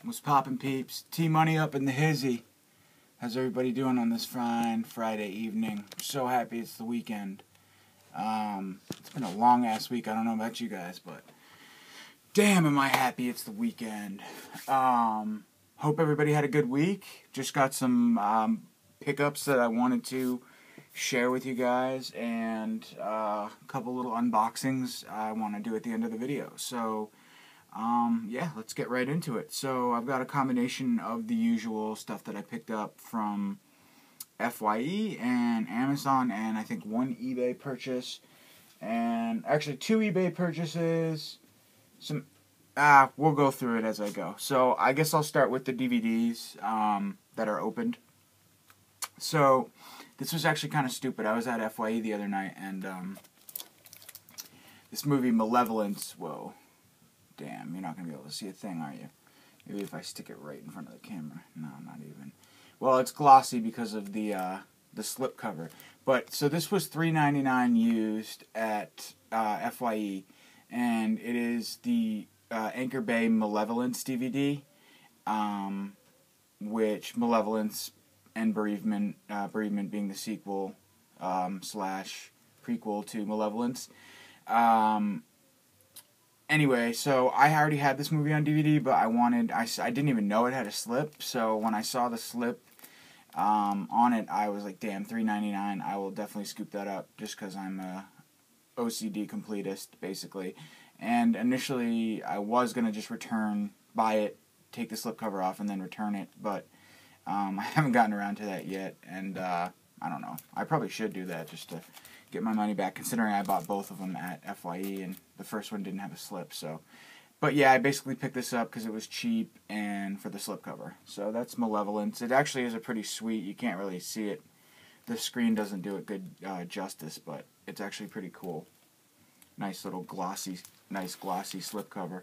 What's poppin', peeps? T-Money up in the hizzy. How's everybody doing on this fine Friday evening? I'm so happy it's the weekend. It's been a long-ass week. I don't know about you guys, but damn am I happy it's the weekend. Hope everybody had a good week. Just got some pickups that I wanted to share with you guys, and a couple little unboxings I want to do at the end of the video. So yeah, let's get right into it. So I've got a combination of the usual stuff that I picked up from FYE and Amazon, and I think one eBay purchase, and actually two eBay purchases. We'll go through it as I go. So I guess I'll start with the DVDs that are opened. So this was actually kind of stupid. I was at FYE the other night, and this movie Malevolence. Whoa. Damn, you're not going to be able to see a thing, are you? Maybe if I stick it right in front of the camera. No, not even. Well, it's glossy because of the slip cover. But, so this was $3.99 used at FYE. And it is the Anchor Bay Malevolence DVD. Which Malevolence and Bereavement being the sequel / prequel to Malevolence. Anyway, so I already had this movie on DVD, but I didn't even know it had a slip, so when I saw the slip on it, I was like, damn, $3.99, I will definitely scoop that up, just because I'm a OCD completist, basically. And initially, I was going to just buy it, take the slipcover off, and then return it, but I haven't gotten around to that yet, and I don't know. I probably should do that, just to get my money back, considering I bought both of them at FYE, and the first one didn't have a slip, so. But yeah, I basically picked this up because it was cheap and for the slipcover. So that's Malevolence. It actually is a pretty sweet, you can't really see it. The screen doesn't do it good justice, but it's actually pretty cool. Nice little glossy slipcover.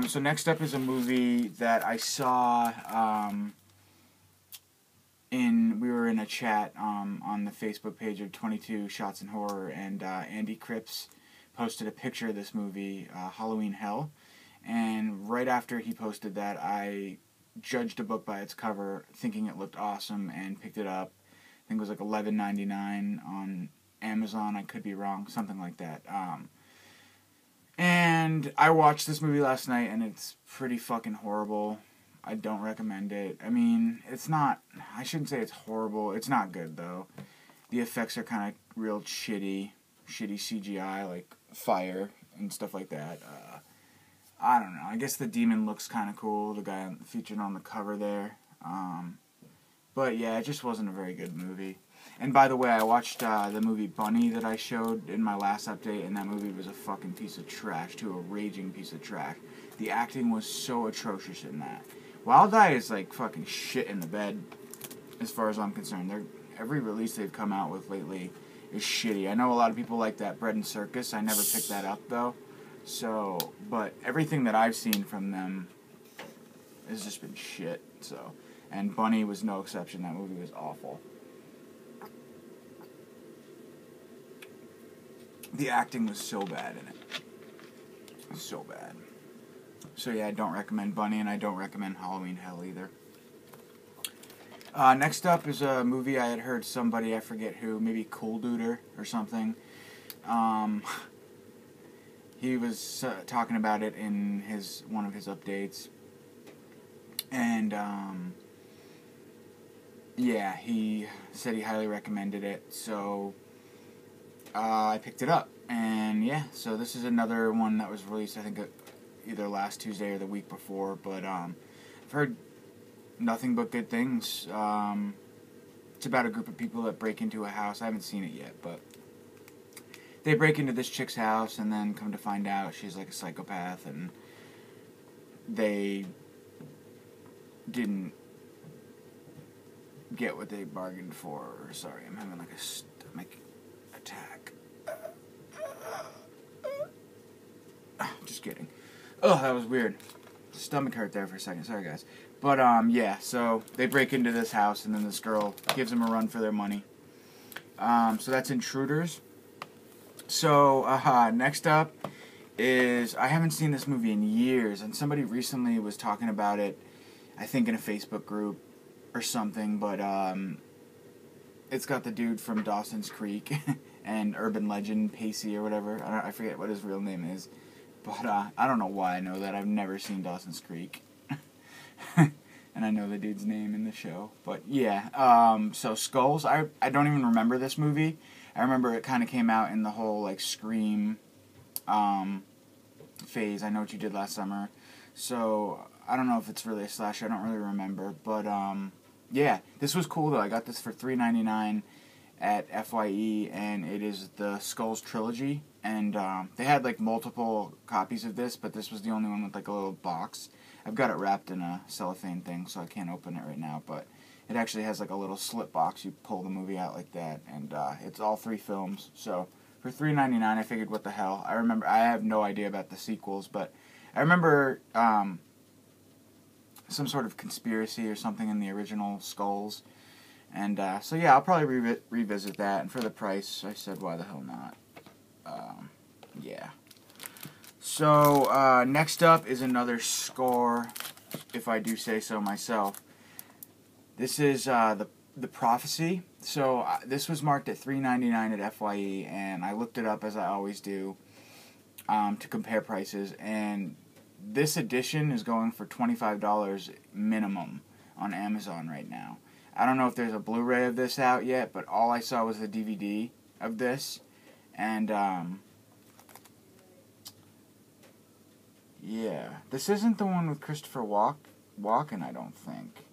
So next up is a movie that I saw, we were in a chat on the Facebook page of 22 Shots in Horror, and Andy Cripps posted a picture of this movie, Halloween Hell, and right after he posted that, I judged a book by its cover, thinking it looked awesome, and picked it up. I think it was like $11.99 on Amazon, I could be wrong, something like that. And I watched this movie last night, and it's pretty fucking horrible. I don't recommend it. I mean, it's not, I shouldn't say it's horrible. It's not good, though. The effects are kind of real shitty CGI, like fire and stuff like that. I don't know. I guess the demon looks kind of cool, the guy featured on the cover there. But yeah, it just wasn't a very good movie. And by the way, I watched the movie Bunny that I showed in my last update, and that movie was a fucking piece of trash, a raging piece of trash. The acting was so atrocious in that. Wild Eye is like fucking shit in the bed, as far as I'm concerned. Every release they've come out with lately is shitty. I know a lot of people like that Bread and Circus. I never picked that up though. So, but everything that I've seen from them has just been shit. So, and Bunny was no exception. That movie was awful. The acting was so bad in it. So bad. So yeah, I don't recommend Bunny, and I don't recommend Halloween Hell either. Next up is a movie I had heard somebody, I forget who, maybe Cool Duder or something. He was talking about it in one of his updates. And yeah, he said he highly recommended it, so I picked it up. And yeah, so this is another one that was released, I think, either last Tuesday or the week before, but I've heard nothing but good things. It's about a group of people that break into a house. I haven't seen it yet, but they break into this chick's house and then come to find out she's like a psychopath, and they didn't get what they bargained for. Sorry, I'm having like a stomach attack. Just kidding. Oh, that was weird. Stomach hurt there for a second. Sorry, guys. But, yeah, so they break into this house, and then this girl gives them a run for their money. So that's Intruders. So, next up is, I haven't seen this movie in years, and somebody recently was talking about it, I think in a Facebook group or something, but it's got the dude from Dawson's Creek and Urban Legend, Pacey or whatever. I forget what his real name is, but I don't know why I know that. I've never seen Dawson's Creek. And I know the dude's name in the show. But yeah, so Skulls, I don't even remember this movie. I remember it kind of came out in the whole, like, Scream phase. I Know What You Did Last Summer. So I don't know if it's really a slasher. I don't really remember. But yeah, this was cool though. I got this for $3.99 at FYE, and it is the Skulls trilogy. And they had like multiple copies of this, but this was the only one with like a little box. I've got it wrapped in a cellophane thing, so I can't open it right now, but it actually has like a little slip box. You pull the movie out like that, and it's all 3 films. So for $3.99, I figured, what the hell. I remember, I have no idea about the sequels, but I remember some sort of conspiracy or something in the original Skulls. And so yeah, I'll probably revisit that, and for the price, I said, why the hell not? Yeah. So, next up is another score, if I do say so myself. This is the Prophecy. So, this was marked at $3.99 at FYE, and I looked it up, as I always do, to compare prices, and this edition is going for $25 minimum on Amazon right now. I don't know if there's a Blu-ray of this out yet, but all I saw was the DVD of this, and yeah, this isn't the one with Christopher Walken, I don't think.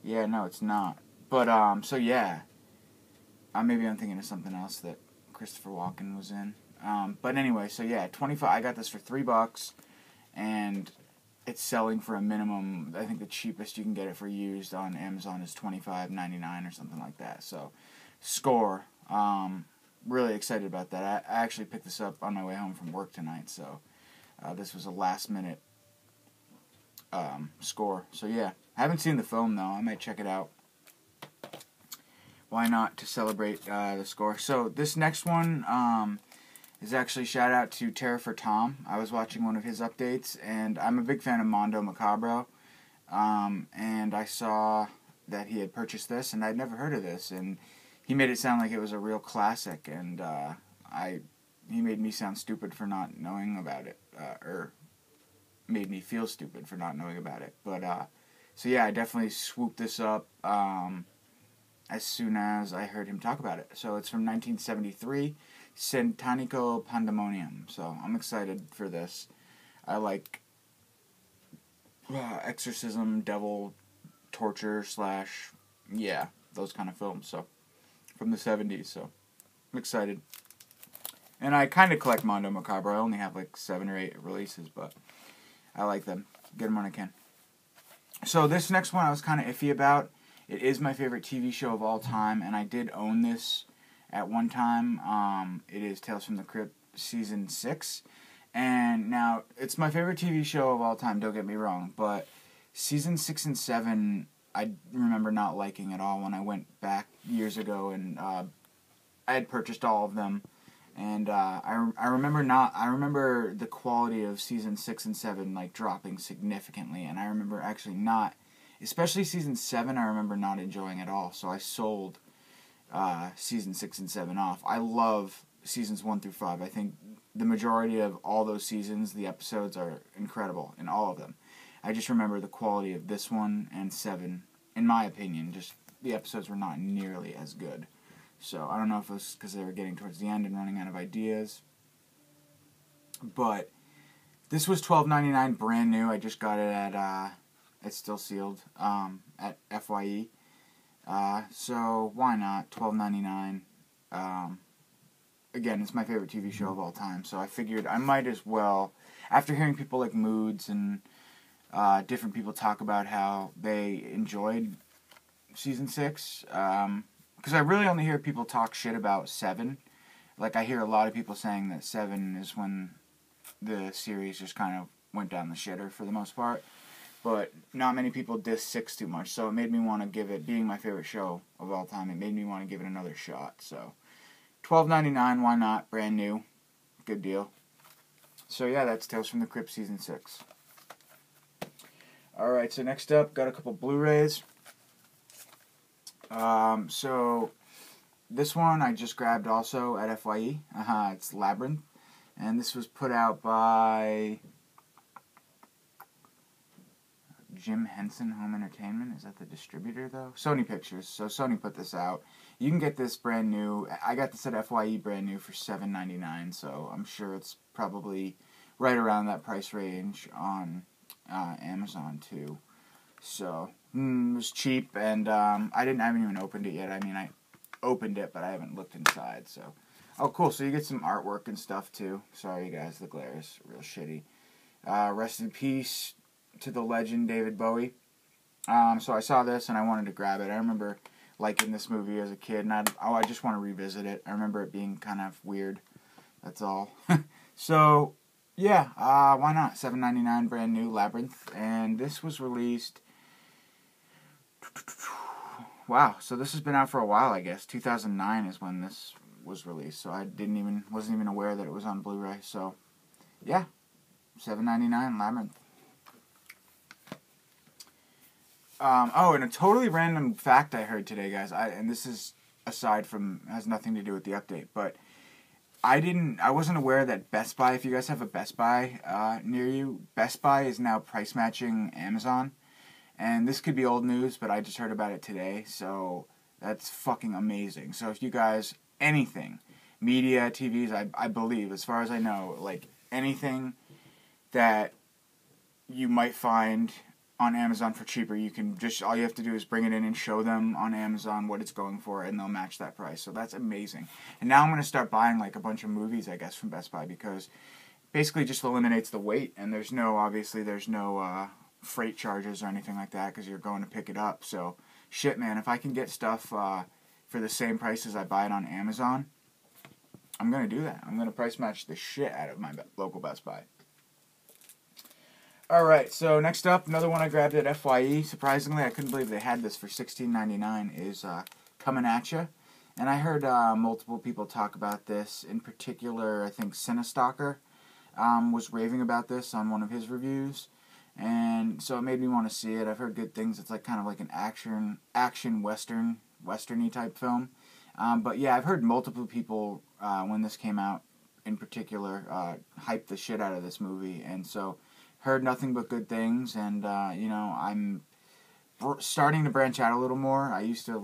Yeah, no, it's not. But, so yeah. Maybe I'm thinking of something else that Christopher Walken was in. But anyway, so yeah, I got this for $3, and it's selling for a minimum. I think the cheapest you can get it for used on Amazon is $25.99 or something like that. So, score. Really excited about that. I actually picked this up on my way home from work tonight, so this was a last-minute score. So yeah, I haven't seen the film though. I might check it out. Why not, to celebrate the score? So this next one is actually shout out to Terror for Tom. I was watching one of his updates, and I'm a big fan of Mondo Macabro. And I saw that he had purchased this, and I'd never heard of this, and he made it sound like it was a real classic, and he made me sound stupid for not knowing about it, or made me feel stupid for not knowing about it. But so yeah, I definitely swooped this up as soon as I heard him talk about it. So it's from 1973, Satanico Pandemonium. So I'm excited for this. I like exorcism, devil, torture / yeah, those kind of films. So from the 70s. So I'm excited. And I kind of collect Mondo Macabro. I only have like 7 or 8 releases, but I like them. Get them when I can. So this next one I was kind of iffy about. It is my favorite TV show of all time, and I did own this at one time. It is Tales from the Crypt Season 6. And now, it's my favorite TV show of all time, don't get me wrong, but Season 6 and 7, I remember not liking at all when I went back years ago, and I had purchased all of them. And I remember the quality of Season 6 and 7 like dropping significantly, and I remember actually not, especially Season 7, I remember not enjoying at all, so I sold Season 6 and 7 off. I love Seasons 1 through 5. I think the majority of all those seasons, the episodes are incredible in all of them. I just remember the quality of this one and 7, in my opinion, just the episodes were not nearly as good. So I don't know if it was because they were getting towards the end and running out of ideas. But this was $12.99 brand new. I just got it at, it's still sealed, at FYE. So why not? $12.99. Again, it's my favorite TV show of all time. So I figured I might as well, after hearing people like Moods and different people talk about how they enjoyed Season 6, because I really only hear people talk shit about 7. Like, I hear a lot of people saying that 7 is when the series just kind of went down the shitter for the most part. But not many people diss 6 too much, so it made me want to give it, being my favorite show of all time, it made me want to give it another shot. So, $12.99, why not? Brand new. Good deal. So yeah, that's Tales from the Crypt Season 6. Alright, so next up, got a couple Blu-rays. So this one I just grabbed also at FYE. It's Labyrinth. And this was put out by Jim Henson Home Entertainment. Is that the distributor, though? Sony Pictures. So Sony put this out. You can get this brand new. I got this at FYE brand new for $7.99, so I'm sure it's probably right around that price range on Amazon, too. So, it was cheap, and I haven't even opened it yet. I mean, I opened it, but I haven't looked inside, so. Oh, cool. So you get some artwork and stuff, too. Sorry, guys. The glare is real shitty. Rest in peace to the legend, David Bowie. So I saw this, and I wanted to grab it. I remember liking this movie as a kid, and I just want to revisit it. I remember it being kind of weird. That's all. So, yeah. Why not? $7.99, brand new, Labyrinth. And this was released... Wow. So this has been out for a while, I guess. 2009 is when this was released, so I wasn't even aware that it was on Blu-ray. So yeah, $7.99, Labyrinth. Oh, and a totally random fact I heard today, guys. And this is aside from, has nothing to do with the update, but I wasn't aware that Best Buy, if you guys have a Best Buy near you, Best Buy is now price matching Amazon. And this could be old news, but I just heard about it today, so that's fucking amazing. So if you guys, anything, media, TVs, I believe, as far as I know, like anything that you might find on Amazon for cheaper, all you have to do is bring it in and show them on Amazon what it's going for, and they'll match that price. So that's amazing. And now I'm going to start buying like a bunch of movies, I guess, from Best Buy, because basically just eliminates the wait, and there's no freight charges or anything like that, because you're going to pick it up. So shit, man, if I can get stuff for the same price as I buy it on Amazon, I'm going to do that. I'm going to price match the shit out of my local Best Buy. Alright, so next up, another one I grabbed at FYE. Surprisingly, I couldn't believe they had this for $16.99, is Coming At Ya. And I heard multiple people talk about this. In particular, I think Cinestalker was raving about this on one of his reviews. And so it made me want to see it. I've heard good things. It's like kind of like an action westerny type film. But yeah, I've heard multiple people when this came out, in particular, hype the shit out of this movie. And so heard nothing but good things. And I'm starting to branch out a little more. I used to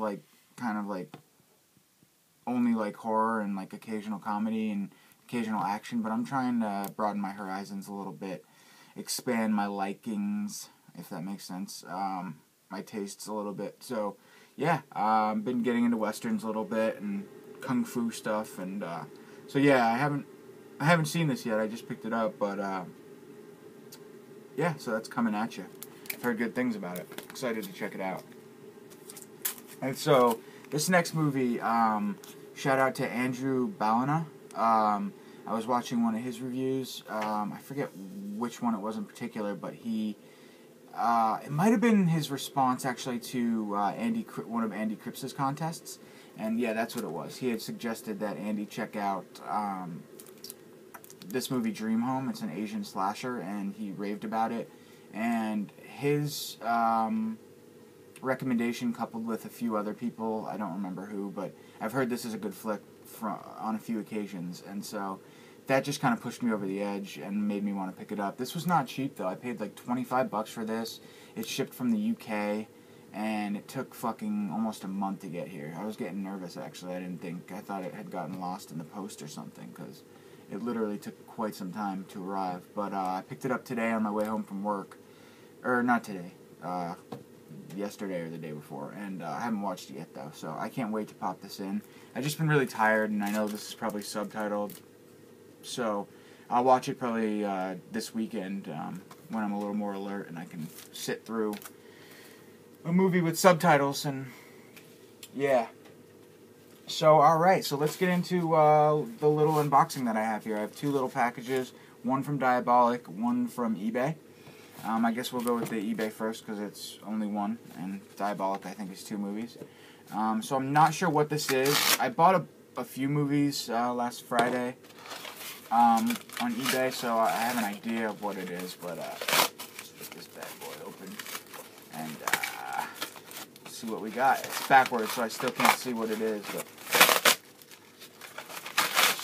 only like horror and like occasional comedy and occasional action. But I'm trying to broaden my horizons a little bit. Expand my likings, if that makes sense, my tastes a little bit. So, yeah, I've been getting into westerns a little bit and kung fu stuff, and so yeah, I haven't seen this yet. I just picked it up, but yeah, so that's Coming At You. I've heard good things about it. Excited to check it out. And so this next movie, shout out to Andrew Balana. I was watching one of his reviews. I forget which one it was in particular, but it might have been his response actually to one of Andy Cripps's contests, and yeah, that's what it was. He had suggested that Andy check out this movie Dream Home. It's an Asian slasher, and he raved about it. And his recommendation, coupled with a few other people, I don't remember who, but I've heard this is a good flick on a few occasions, and so that just kind of pushed me over the edge and made me want to pick it up. This was not cheap, though. I paid like $25 for this. It shipped from the UK, and it took fucking almost a month to get here. I was getting nervous, actually. I thought it had gotten lost in the post or something, because it literally took quite some time to arrive. But I picked it up today on my way home from work. Or not today. Yesterday or the day before, and I haven't watched it yet, though, so I can't wait to pop this in. I've just been really tired, and I know this is probably subtitled, so I'll watch it probably this weekend when I'm a little more alert and I can sit through a movie with subtitles, and yeah. So, alright, so let's get into the little unboxing that I have here. I have two little packages, one from Diabolic, one from eBay. I guess we'll go with the eBay first because it's only one, and Diabolic I think is 2 movies. So I'm not sure what this is. I bought a few movies last Friday on eBay, so I have an idea of what it is, but let's get this bad boy open and see what we got. It's backwards, so I still can't see what it is, but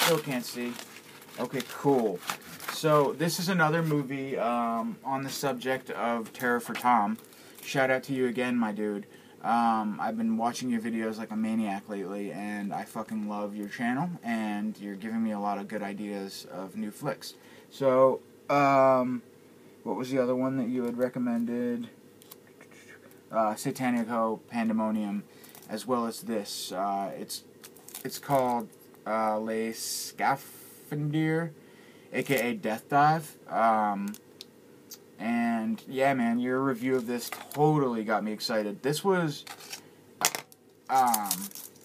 still can't see. Okay, cool. So this is another movie on the subject of Terror for Tom. Shout out to you again, my dude. I've been watching your videos like a maniac lately, and I fucking love your channel, and you're giving me a lot of good ideas of new flicks. So, what was the other one that you had recommended? Satanico Pandemonium, as well as this. It's called Les Scaphandriers, aka Death Dive. And yeah, man, your review of this totally got me excited. This was, I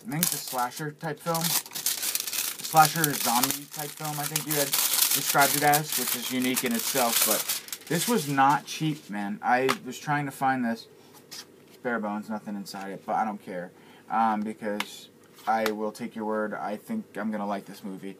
think it's a slasher type film, slasher zombie type film. I think you had described it as, which is unique in itself. But this was not cheap, man. I was trying to find this, bare bones, nothing inside it, but I don't care, because I will take your word. I think I'm gonna like this movie,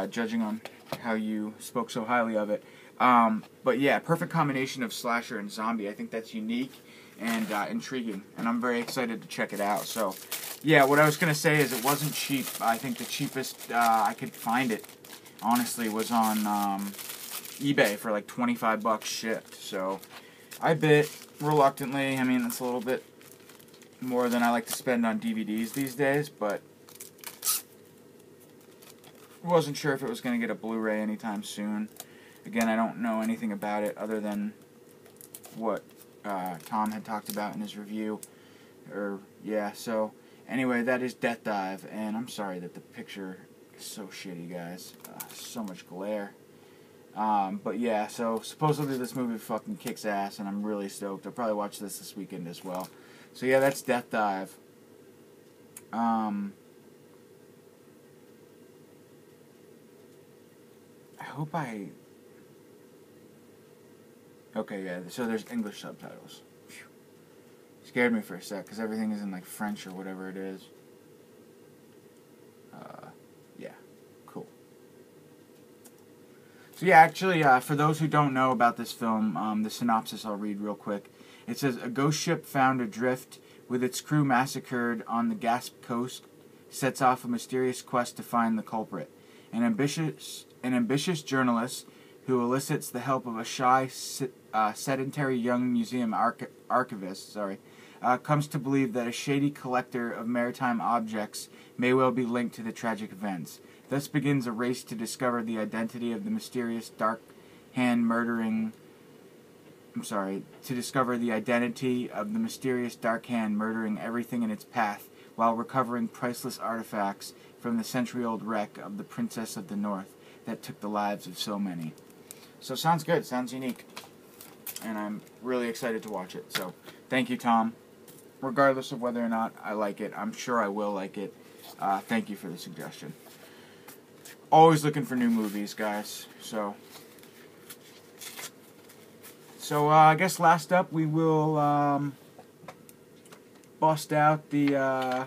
judging on how you spoke so highly of it. But yeah, perfect combination of slasher and zombie. I think that's unique and intriguing, and I'm very excited to check it out. So, yeah, what I was going to say is it wasn't cheap. I think the cheapest I could find it, honestly, was on eBay for like 25 bucks shipped. So, I bit reluctantly. I mean, it's a little bit more than I like to spend on DVDs these days, but wasn't sure if it was going to get a Blu-ray anytime soon. Again, I don't know anything about it other than what Tom had talked about in his review. Yeah, so anyway, that is Death Dive, and I'm sorry that the picture is so shitty, guys. So much glare. But yeah, so supposedly this movie fucking kicks ass, and I'm really stoked. I'll probably watch this weekend as well. So yeah, that's Death Dive. I hope I... Okay, yeah, so there's English subtitles. Phew. Scared me for a sec, because everything is in, like, French or whatever it is. Yeah, cool. So yeah, actually, for those who don't know about this film, the synopsis I'll read real quick. It says, a ghost ship found adrift with its crew massacred on the Gasp coast sets off a mysterious quest to find the culprit. An ambitious journalist who elicits the help of a shy, sedentary young museum archivist, comes to believe that a shady collector of maritime objects may well be linked to the tragic events. Thus begins a race to discover the identity of the mysterious dark hand murdering everything in its path, while recovering priceless artifacts from the century-old wreck of the Princess of the North that took the lives of so many. So sounds good, sounds unique, and I'm really excited to watch it. So thank you, Tom. Regardless of whether or not I like it, I'm sure I will like it. Thank you for the suggestion. Always looking for new movies, guys. So I guess last up we will bust out the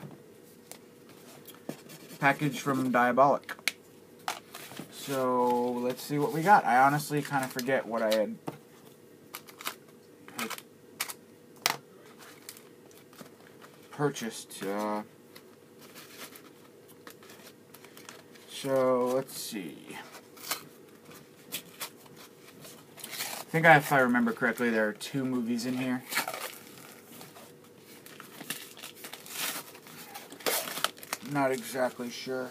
package from Diabolic. So let's see what we got. I honestly kind of forget what I had purchased. So let's see. I think if I remember correctly, there are 2 movies in here. Not exactly sure.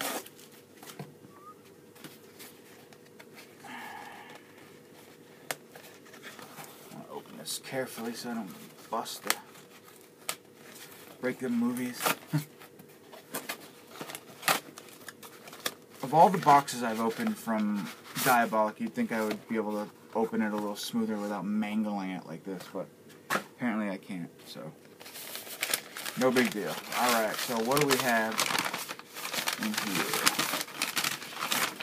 I'll open this carefully so I don't break the movies. Of all the boxes I've opened from Diabolic, you'd think I would be able to open it a little smoother without mangling it like this, but apparently I can't, so no big deal. Alright, so what do we have in here?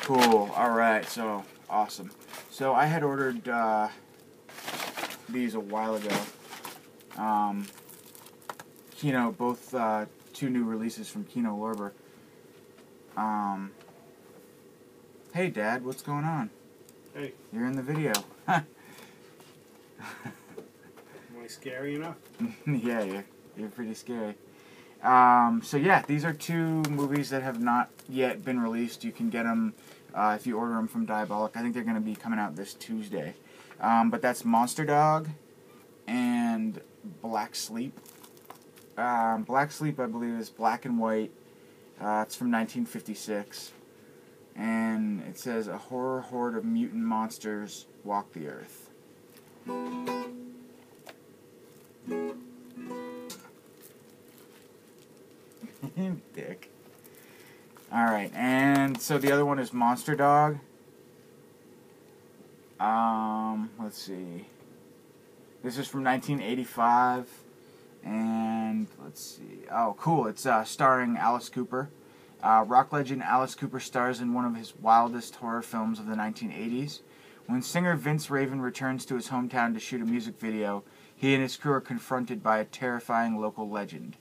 Cool, alright, so awesome. So I had ordered these a while ago. Both 2 new releases from Kino Lorber. Hey, Dad, what's going on? Hey. You're in the video. Am I scary enough? Yeah, you're pretty scary. So yeah, these are two movies that have not yet been released. You can get them if you order them from Diabolic. I think they're going to be coming out this Tuesday. But that's Monster Dog and Black Sleep. Black Sleep, I believe, is black and white. It's from 1956. And it says, a horror horde of mutant monsters walk the earth. Dick. Alright, and so the other one is Monster Dog. Let's see. This is from 1985. And let's see. Oh, cool. It's starring Alice Cooper. Rock legend Alice Cooper stars in one of his wildest horror films of the 1980s. When singer Vince Raven returns to his hometown to shoot a music video, he and his crew are confronted by a terrifying local legend.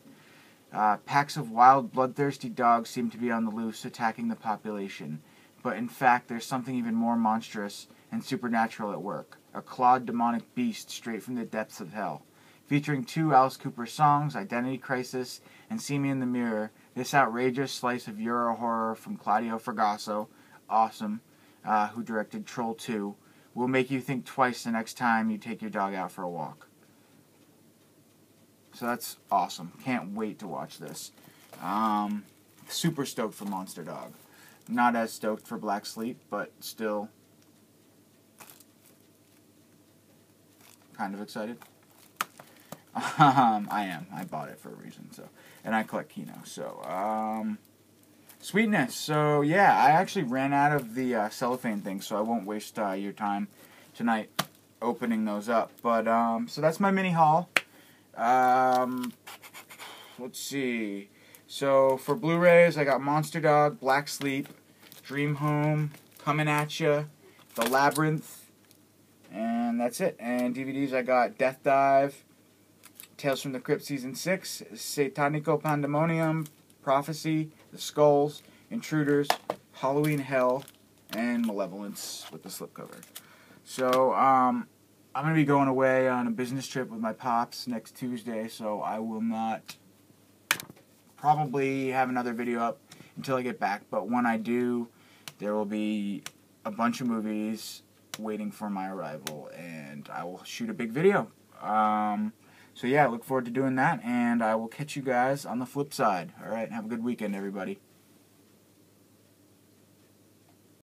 Packs of wild, bloodthirsty dogs seem to be on the loose, attacking the population. But in fact, there's something even more monstrous and supernatural at work. A clawed demonic beast straight from the depths of hell. Featuring two Alice Cooper songs, Identity Crisis and See Me in the Mirror, this outrageous slice of Euro horror from Claudio Fragasso, awesome, who directed Troll 2, will make you think twice the next time you take your dog out for a walk. So that's awesome. Can't wait to watch this. Super stoked for Monster Dog. Not as stoked for Black Sleep, but still kind of excited. I am. I bought it for a reason. So, and I collect Kino. So, sweetness. So yeah, I actually ran out of the cellophane thing, so I won't waste your time tonight opening those up. But so that's my mini haul. Let's see. So for Blu-rays, I got Monster Dog, Black Sleep, Dream Home, Coming At Ya, The Labyrinth, and that's it. And DVDs, I got Death Dive, Tales from the Crypt Season 6, Satanico Pandemonium, Prophecy, The Skulls, Intruders, Halloween Hell, and Malevolence with the slipcover. So, I'm going to be going away on a business trip with my pops next Tuesday, so I will not probably have another video up until I get back. But when I do, there will be a bunch of movies waiting for my arrival, and I will shoot a big video. So yeah, I look forward to doing that, and I will catch you guys on the flip side. Alright, have a good weekend, everybody.